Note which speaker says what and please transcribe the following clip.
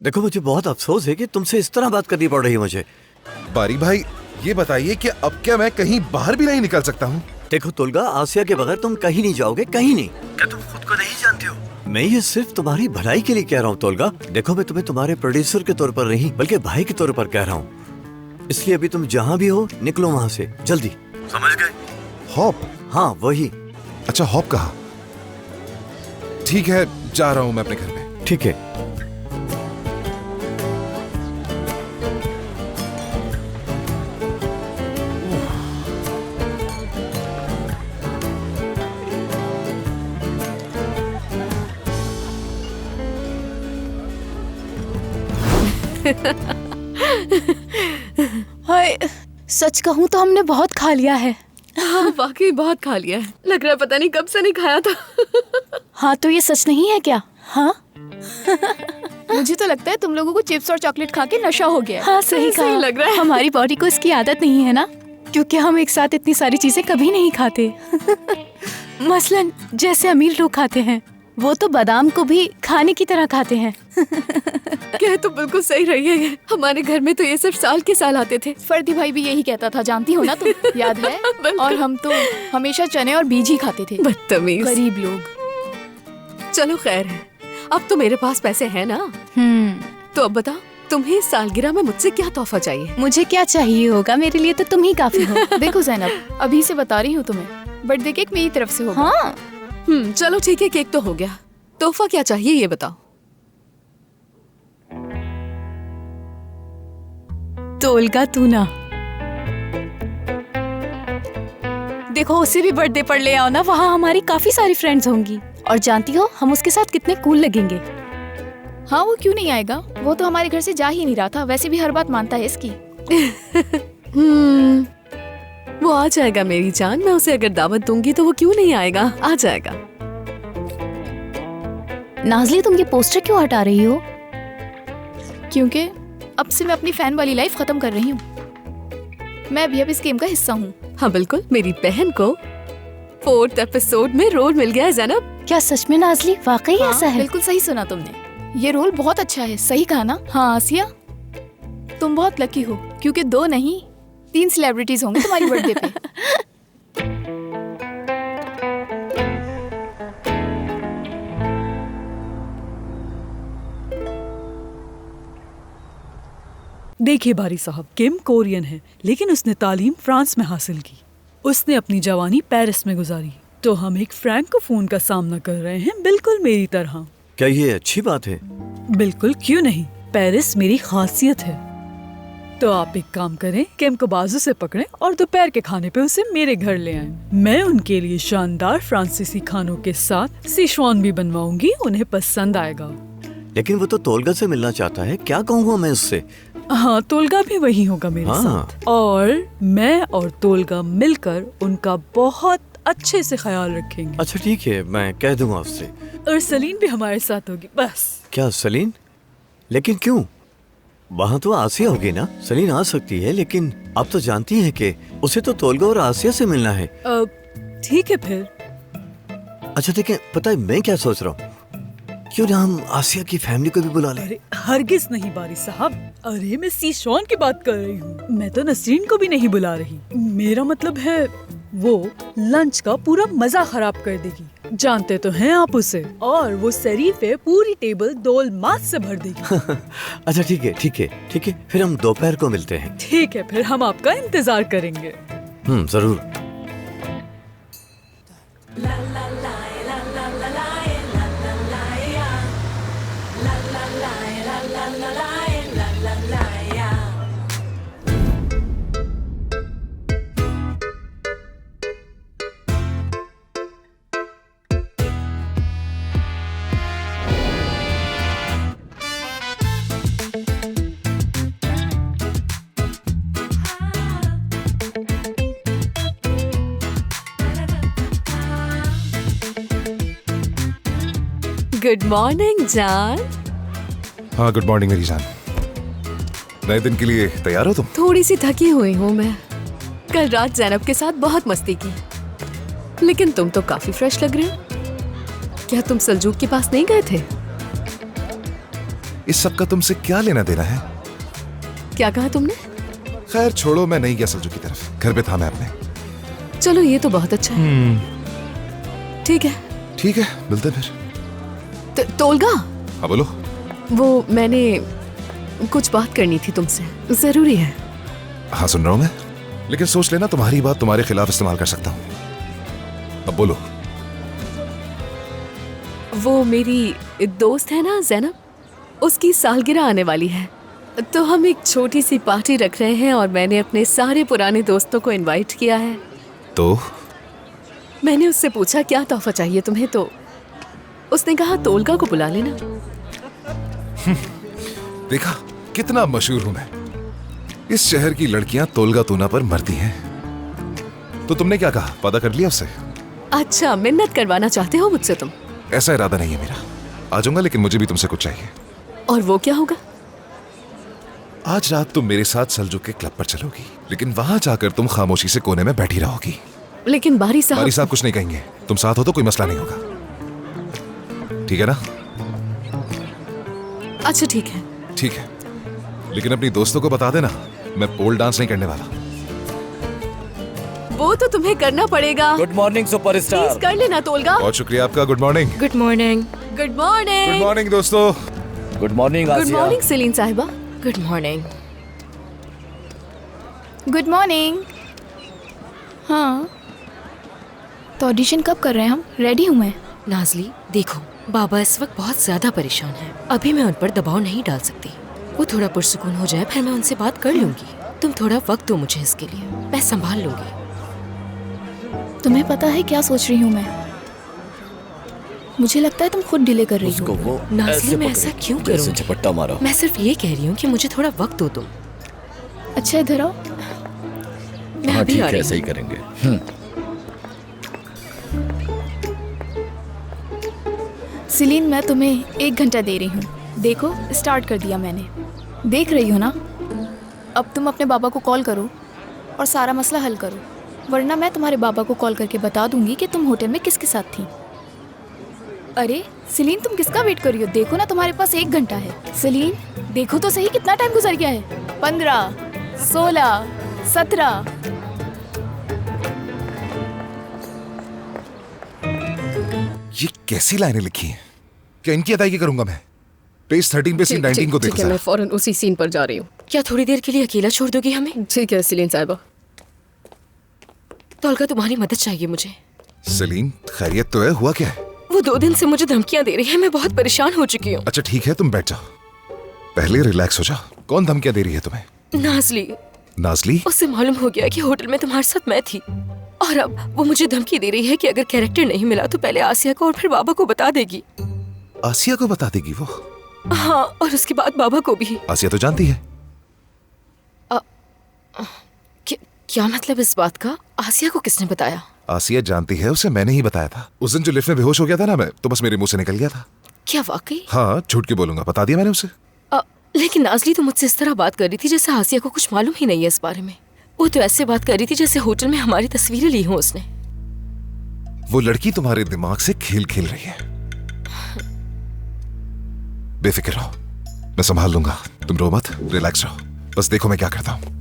Speaker 1: देखो मुझे बहुत अफसोस है कि तुमसे इस तरह बात करनी पड़ रही है मुझे।
Speaker 2: बारी भाई, ये बताइए कि अब क्या मैं कहीं बाहर भी नहीं निकल सकता हूँ?
Speaker 1: देखो तुलगा, आसिया के बगैर तुम कहीं नहीं जाओगे, कहीं नहीं। क्या तुम खुद को नहीं जानते हो? मैं ये सिर्फ तुम्हारी भलाई के लिए कह रहा हूँ तुलगा। देखो मैं तुम्हें तुम्हारे प्रोड्यूसर के तौर पर नहीं बल्कि भाई के तौर पर कह रहा हूँ। इसलिए अभी तुम जहाँ भी हो निकलो वहाँ से जल्दी। समझ गए?
Speaker 2: हॉप?
Speaker 1: हाँ वही।
Speaker 2: अच्छा, हॉप कहा? ठीक है, जा रहा हूँ मैं अपने घर में।
Speaker 1: ठीक है।
Speaker 3: हाय, सच कहूँ तो हमने बहुत खा लिया है।
Speaker 4: हाँ वाकई बहुत खा लिया है। लग रहा है पता नहीं कब से नहीं खाया था।
Speaker 3: हाँ तो ये सच नहीं है क्या? हाँ
Speaker 5: मुझे तो लगता है तुम लोगों को चिप्स और चॉकलेट खा के नशा हो गया है।
Speaker 3: हाँ सही
Speaker 4: सही
Speaker 3: कहा।
Speaker 4: लग रहा है।
Speaker 3: हमारी बॉडी को इसकी आदत नहीं है ना, क्योंकि हम एक साथ इतनी सारी चीजें कभी नहीं खाते। मसलन जैसे अमीर लोग खाते हैं, वो तो बादाम को भी खाने की तरह खाते हैं।
Speaker 4: कह तो बिल्कुल सही रही है ये। हमारे घर में तो ये सिर्फ साल के साल आते थे।
Speaker 5: फर्दी भाई भी यही कहता था, जानती हो ना तुम, याद है? और हम तो हमेशा चने और बीज ही खाते थे।
Speaker 4: बदतमीज
Speaker 5: गरीब लोग।
Speaker 4: चलो खैर है, अब तो मेरे पास पैसे हैं ना। तो अब बताओ, तुम्हें इस सालगिरह में मुझसे क्या तोहफा चाहिए?
Speaker 3: मुझे क्या चाहिए होगा, मेरे लिए तो तुम ही काफी हो।
Speaker 5: देखो जैनब, अभी से बता रही हूँ तुम्हें, बर्थडे केक मेरी तरफ से होगा।
Speaker 3: हाँ
Speaker 4: चलो ठीक है, केक तो हो गया। तोहफा क्या चाहिए ये बताओ।
Speaker 3: तोलगा तू ना, देखो उसे भी बर्थडे पर ले आओ ना, वहाँ हमारी काफी सारी फ्रेंड्स होंगी और जानती हो हम उसके साथ कितने कूल लगेंगे।
Speaker 5: हाँ वो क्यों नहीं आएगा, वो तो हमारे घर से जा ही नहीं रहा था, वैसे भी हर बात मानता है इसकी।
Speaker 4: वो आ जाएगा मेरी जान, मैं उसे अगर दावत दूंगी तो वो क्यों नहीं आएगा, आ जाएगा।
Speaker 3: नाज़ली तुम ये पोस्टर क्यों हटा रही हो?
Speaker 5: क्योंकि अब से मैं अपनी फैन वाली लाइफ खत्म कर रही हूँ। मैं भी अब इस गेम का हिस्सा हूँ।
Speaker 4: हाँ बिल्कुल, मेरी बहन को 4th एपिसोड में रोल मिल गया है जैनब।
Speaker 3: क्या सच में नाज़ली, वाकई
Speaker 5: हाँ,
Speaker 3: ऐसा है?
Speaker 5: बिल्कुल सही सुना तुमने, ये रोल बहुत अच्छा है। सही कहा ना? हाँ आसिया, तुम बहुत लकी हो क्योंकि 2 नहीं 3 सेलिब्रिटीज होंगे तुम्हारी बर्थडे पे।
Speaker 6: देखिए बारी साहब, किम कोरियन है लेकिन उसने तालीम फ्रांस में हासिल की। उसने अपनी जवानी पेरिस में गुजारी, तो हम एक फ्रैंकोफोन का सामना कर रहे हैं, बिल्कुल मेरी तरह।
Speaker 1: क्या ये अच्छी बात है?
Speaker 6: बिल्कुल, क्यों नहीं, पेरिस मेरी खासियत है। तो आप एक काम करें, किम को बाजू से पकड़ें और दोपहर के खाने पे उसे मेरे घर ले आएं। मैं उनके लिए शानदार फ्रांसीसी खानों के साथ सिशवान भी बनवाऊंगी, उन्हें पसंद आएगा।
Speaker 1: लेकिन वो तो तोलगा से मिलना चाहता है, क्या कहूँगा मैं उससे?
Speaker 6: हाँ, तोलगा भी वही होगा मेरे साथ, और मैं और तोलगा मिलकर उनका बहुत अच्छे से ख्याल रखेंगे।
Speaker 1: अच्छा ठीक है, मैं कह दूंगा उससे।
Speaker 6: और सलीन भी हमारे साथ होगी। बस।
Speaker 1: क्या सलीन? लेकिन क्यों? वहाँ तो आसिया होगी ना। सलीन आ सकती है, लेकिन आप तो जानती हैं कि उसे तो तोलगा और आसिया से मिलना है।
Speaker 6: ठीक है फिर।
Speaker 1: अच्छा देखें, पता है मैं क्या सोच रहा हूँ, क्यों ना हम आसिया की फैमिली को भी बुला लें?
Speaker 6: अरे हरगिज नहीं बारी साहब, अरे मैं सीशॉन की बात कर रही हूँ, मैं तो नसरीन को भी नहीं बुला रही। मेरा मतलब है वो लंच का पूरा मजा खराब कर देगी, जानते तो हैं आप उसे, और वो शरीफे पूरी टेबल दोल मास से भर देगी।
Speaker 1: अच्छा ठीक है ठीक है ठीक है, फिर हम दोपहर को मिलते हैं।
Speaker 6: ठीक है, फिर हम आपका इंतजार करेंगे।
Speaker 1: जरूर।
Speaker 4: गुड मॉर्निंग जान।
Speaker 2: हाँ गुड मॉर्निंग मेरी जान। नए दिन के लिए तैयार हो तुम?
Speaker 4: थोड़ी सी थकी हुई हूँ मैं, कल रात जैनब के साथ बहुत मस्ती की, लेकिन तुम तो काफी फ्रेश लग रहे हो। क्या तुम सलजूक के पास नहीं गए थे?
Speaker 2: इस सब का तुमसे क्या लेना देना है?
Speaker 4: क्या कहा तुमने?
Speaker 2: खैर छोड़ो, मैं नहीं गया सलजू की तरफ, घर पे था मैं अपने।
Speaker 4: चलो ये तो बहुत अच्छा है। ठीक है।
Speaker 2: ठीक है, मिलते हैं फिर।
Speaker 4: तोलगा,
Speaker 2: हाँ बोलो।
Speaker 4: वो मैंने कुछ बात करनी थी तुमसे, जरूरी है।
Speaker 2: हाँ सुन रहा हूँ मैं, लेकिन सोच लेना तुम्हारी बात तुम्हारे खिलाफ इस्तेमाल कर सकता हूँ। अब बोलो।
Speaker 4: वो मेरी दोस्त है ना ज़ैनब, उसकी सालगिरह आने वाली है, तो हम एक छोटी सी पार्टी रख रहे हैं और मैंने अपने सारे पुराने दोस्तों को इनवाइट किया है।
Speaker 2: तो
Speaker 4: मैंने उससे पूछा क्या तोहफा चाहिए तुम्हें, तो उसने कहा तोलगा को बुला लेना।
Speaker 2: देखा कितना मशहूर हूं मैं। इस शहर की लड़कियां तोलगा तूना पर मरती हैं। तो तुमने क्या कहा, वादा कर लिया उससे?
Speaker 4: अच्छा, मिन्नत करवाना चाहते हो मुझसे तुम?
Speaker 2: ऐसा इरादा नहीं है मेरा, आ जाऊंगा, लेकिन मुझे भी तुमसे कुछ चाहिए।
Speaker 4: और वो क्या होगा?
Speaker 2: आज रात तुम मेरे साथ सलजू के क्लब पर चलोगी, लेकिन वहां जाकर तुम खामोशी से कोने में बैठी रहोगी।
Speaker 4: लेकिन बारी साहब
Speaker 2: कुछ नहीं कहेंगे, तुम साथ हो तो कोई मसला नहीं होगा, ठीक है ना?
Speaker 4: अच्छा ठीक है।
Speaker 2: ठीक है, लेकिन अपनी दोस्तों को बता देना मैं पोल डांस नहीं करने वाला।
Speaker 4: वो तो तुम्हें करना पड़ेगा।
Speaker 1: Good morning superstar.
Speaker 4: प्लीज कर लेना तोलगा।
Speaker 2: बहुत शुक्रिया आपका। Good morning.
Speaker 4: Good morning. Good
Speaker 2: good
Speaker 4: morning.
Speaker 2: Morning दोस्तों।
Speaker 1: गुड मॉर्निंग
Speaker 4: गुड
Speaker 1: आसिया।
Speaker 4: मॉर्निंग सेलिन साहिबा। Good morning.
Speaker 5: Good morning. हाँ, तो ऑडिशन कब कर रहे हैं हम? रेडी हूँ मैं।
Speaker 7: नाज़ली देखो, बाबा इस वक्त बहुत ज्यादा परेशान हैं। अभी मैं उन पर दबाव नहीं डाल सकती। वो थोड़ा पुरसुकून हो जाए फिर मैं उनसे बात कर लूंगी। तुम थोड़ा वक्त दो मुझे इसके लिए, मैं संभाल लूंगी।
Speaker 5: तुम्हें पता है क्या सोच रही हूँ मैं? मुझे लगता है तुम खुद डिले कर रही
Speaker 1: उसको
Speaker 5: हो।
Speaker 1: वो
Speaker 7: नाज़ली मैं ऐसा क्यों करूँगी?
Speaker 1: झपट्टा मारा।
Speaker 7: मैं सिर्फ ये कह रही हूँ कि मुझे थोड़ा वक्त दो तुम।
Speaker 5: अच्छा इधर आओ।
Speaker 7: मैं अभी आ रही
Speaker 1: ऐसा ही
Speaker 7: हूँ।
Speaker 1: करेंगे।
Speaker 5: सिलीन, मैं तुम्हें 1 घंटा दे रही हूँ। देखो, स्टार्ट कर दिया मैंने। देख रही हो ना? अब तुम अपने बाबा को कॉल करो और सारा मसला हल करो, वरना मैं तुम्हारे बाबा को कॉल करके बता दूंगी कि तुम होटल में किसके साथ थी। अरे सिलीन, तुम किसका वेट कर रही हो? देखो ना, तुम्हारे पास 1 घंटा है। सिलीन, देखो तो सही कितना टाइम गुजर गया है। 15, 16, 17।
Speaker 2: ये कैसी लाइनें लिखी हैं? क्या इनकी अदायगी करूंगा मैं? पेज 13 पे सीन 19 को देखो
Speaker 4: ठीक है, मैं
Speaker 2: जरा।
Speaker 4: फौरन उसी सीन पर जा रही हूँ।
Speaker 7: क्या थोड़ी देर के लिए अकेला छोड़ दोगी हमें?
Speaker 4: ठीक है सेलिन साहिबा।
Speaker 7: तोलगा तुम्हारी मदद चाहिए मुझे।
Speaker 2: सलीम, खैरियत तो है? हुआ क्या है?
Speaker 7: वो 2 दिन से मुझे धमकियां दे रही है, मैं बहुत परेशान हो चुकी हूँ।
Speaker 2: अच्छा ठीक है, तुम बैठ जाओ, पहले रिलैक्स हो जाओ। कौन धमकियां दे रही है तुम्हें?
Speaker 7: नाज़ली,
Speaker 2: नाज़ली?
Speaker 7: उससे मालूम हो गया कि होटल में तुम्हारे साथ मैं थी, और अब वो मुझे धमकी दे रही है कि अगर कैरेक्टर नहीं मिला तो पहले आसिया को और फिर बाबा को बता देगी।
Speaker 2: आसिया को बता देगी वो?
Speaker 7: हाँ, और उसके बाद बाबा को भी।
Speaker 2: आसिया तो जानती है।
Speaker 7: क्या मतलब इस बात का? आसिया को किसने बताया?
Speaker 2: आसिया जानती है, उसे मैंने ही बताया था। उस दिन जो लिफ्ट में बेहोश हो गया था ना मैं, तो बस मेरे मुंह से निकल गया था।
Speaker 7: क्या वाकई?
Speaker 2: हाँ, झूठ क्यों बोलूंगा, बता दिया मैंने उसे।
Speaker 7: लेकिन नाज़ली तो मुझसे इस तरह बात कर रही थी जैसे आसिया को कुछ मालूम ही नहीं है इस बारे में। वो तो ऐसे बात कर रही थी जैसे होटल में हमारी तस्वीरें ली हों उसने।
Speaker 2: वो लड़की तुम्हारे दिमाग से खेल खेल रही है। बेफिक्र रहो, मैं संभाल लूंगा। तुम रो मत, रिलैक्स रहो। बस देखो मैं क्या करता हूँ।